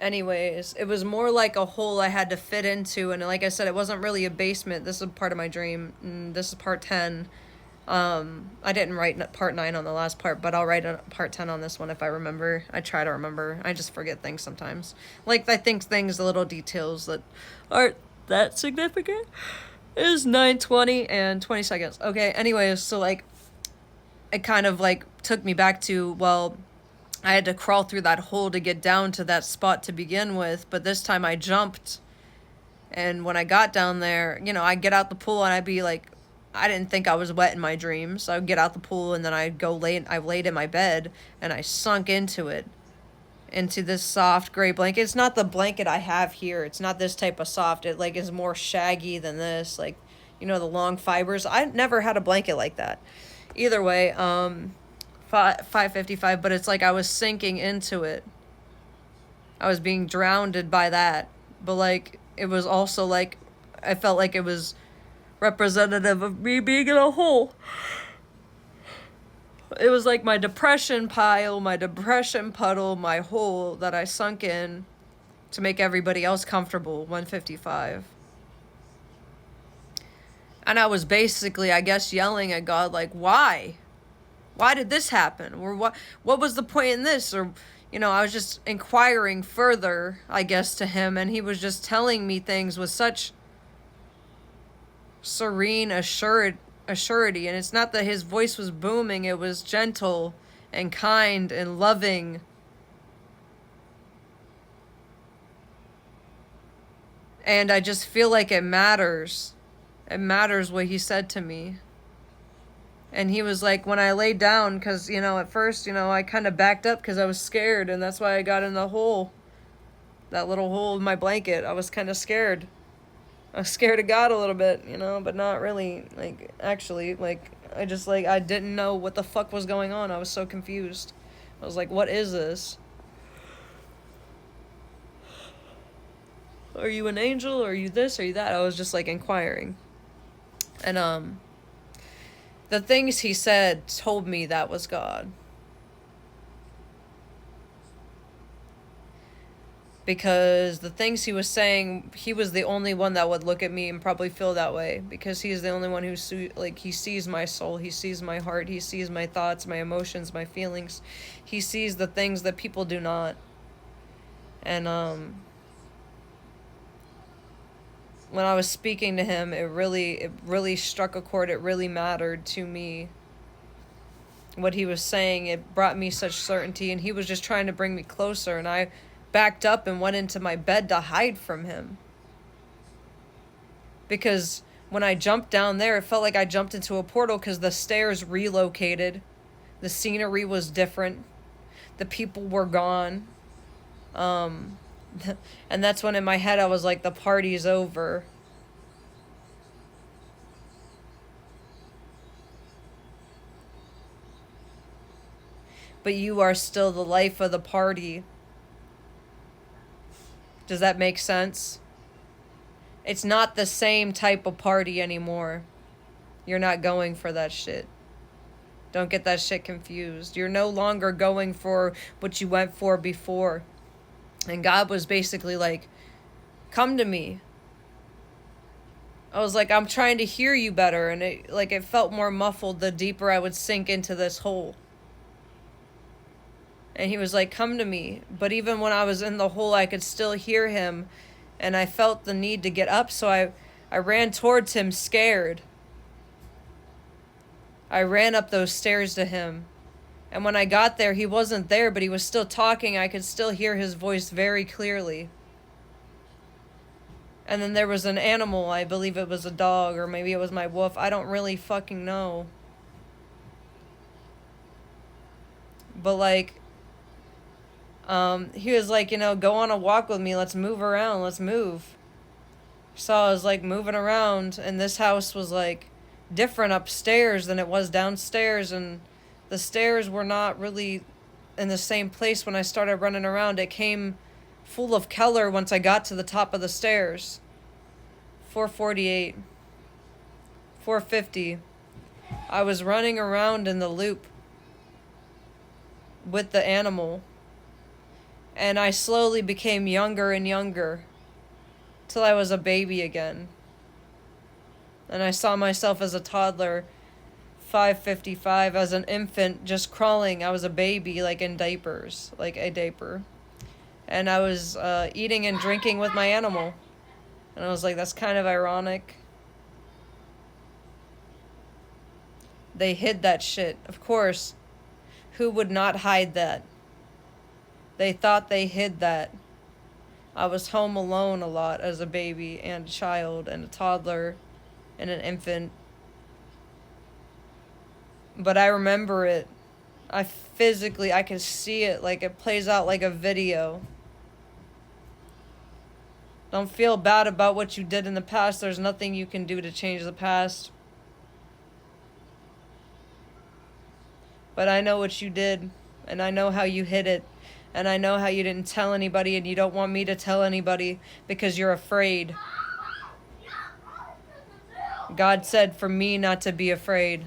Anyways, it was more like a hole I had to fit into, and like I said, it wasn't really a basement. This is part of my dream. This is part 10. I didn't write part 9 on the last part, but I'll write a part 10 on this one if I remember. I try to remember. I just forget things sometimes. Like, I think things, the little details that aren't that significant is 9:20 and 20 seconds. Okay, anyways, so, like, it kind of, like, took me back to, well, I had to crawl through that hole to get down to that spot to begin with, but this time I jumped. And when I got down there, I'd get out the pool and I'd be like, I didn't think I was wet in my dreams. So I would get out the pool and then I laid in my bed and I sunk into it, into this soft gray blanket. It's not the blanket I have here. It's not this type of soft. It like is more shaggy than this. Like, the long fibers. I never had a blanket like that. Either way, 5:55, but it's like I was sinking into it. I was being drowned by that. But like it was also like I felt like it was representative of me being in a hole. It was like my depression pile, my depression puddle, my hole that I sunk in to make everybody else comfortable. 155. And I was basically, I guess, yelling at God, like, why? Why did this happen? Or what was the point in this? Or, I was just inquiring further, I guess, to him. And he was just telling me things with such serene assurity. And it's not that his voice was booming. It was gentle and kind and loving. And I just feel like it matters. It matters what he said to me. And he was like, when I laid down, because, at first, I kind of backed up because I was scared. And that's why I got in the hole. That little hole in my blanket. I was kind of scared. I was scared of God a little bit, but not really. Like, actually, like, I just, like, I didn't know what the fuck was going on. I was so confused. I was like, what is this? Are you an angel? Are you this? Are you that? I was just, like, inquiring. And, the things he said told me that was God. Because the things he was saying, he was the only one that would look at me and probably feel that way. Because he's the only one who, he sees my soul. He sees my heart. He sees my thoughts, my emotions, my feelings. He sees the things that people do not. And, when I was speaking to him, it really struck a chord. It really mattered to me. What he was saying, it brought me such certainty, and he was just trying to bring me closer, and I backed up and went into my bed to hide from him. Because when I jumped down there, it felt like I jumped into a portal because the stairs relocated. The scenery was different. The people were gone. And that's when in my head I was like, the party's over. But you are still the life of the party. Does that make sense? It's not the same type of party anymore. You're not going for that shit. Don't get that shit confused. You're no longer going for what you went for before. And God was basically like, come to me. I was like, I'm trying to hear you better. And it felt more muffled the deeper I would sink into this hole. And he was like, come to me. But even when I was in the hole, I could still hear him. And I felt the need to get up. So I ran towards him scared. I ran up those stairs to him. And when I got there, he wasn't there, but he was still talking. I could still hear his voice very clearly. And then there was an animal. I believe it was a dog, or maybe it was my wolf. I don't really fucking know. But like, he was like, go on a walk with me. Let's move around. Let's move. So I was like moving around, and this house was like different upstairs than it was downstairs, and the stairs were not really in the same place when I started running around. It came full of color once I got to the top of the stairs. 448. 450. I was running around in the loop with the animal. And I slowly became younger and younger till I was a baby again. And I saw myself as a toddler, 5:55, as an infant just crawling. I was a baby, like in diapers, like a diaper. And I was eating and drinking with my animal. And I was like, that's kind of ironic. They hid that shit. Of course, who would not hide that? They thought they hid that. I was home alone a lot as a baby and a child and a toddler and an infant. But I remember it. I could see it, like it plays out like a video. Don't feel bad about what you did in the past. There's nothing you can do to change the past. But I know what you did, and I know how you hid it, and I know how you didn't tell anybody, and you don't want me to tell anybody because you're afraid. God said for me not to be afraid.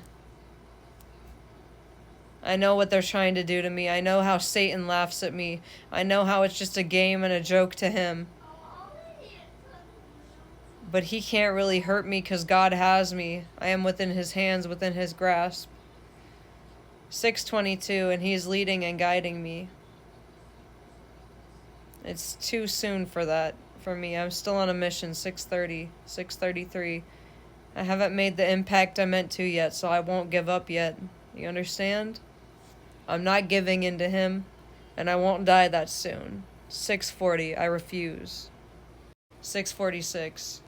I know what they're trying to do to me. I know how Satan laughs at me. I know how it's just a game and a joke to him. But he can't really hurt me because God has me. I am within his hands, within his grasp. 6:22, and he's leading and guiding me. It's too soon for that for me. I'm still on a mission. 6:30, 6:33. I haven't made the impact I meant to yet, so I won't give up yet. You understand? I'm not giving in to him, and I won't die that soon. 6:40, I refuse. 6:46.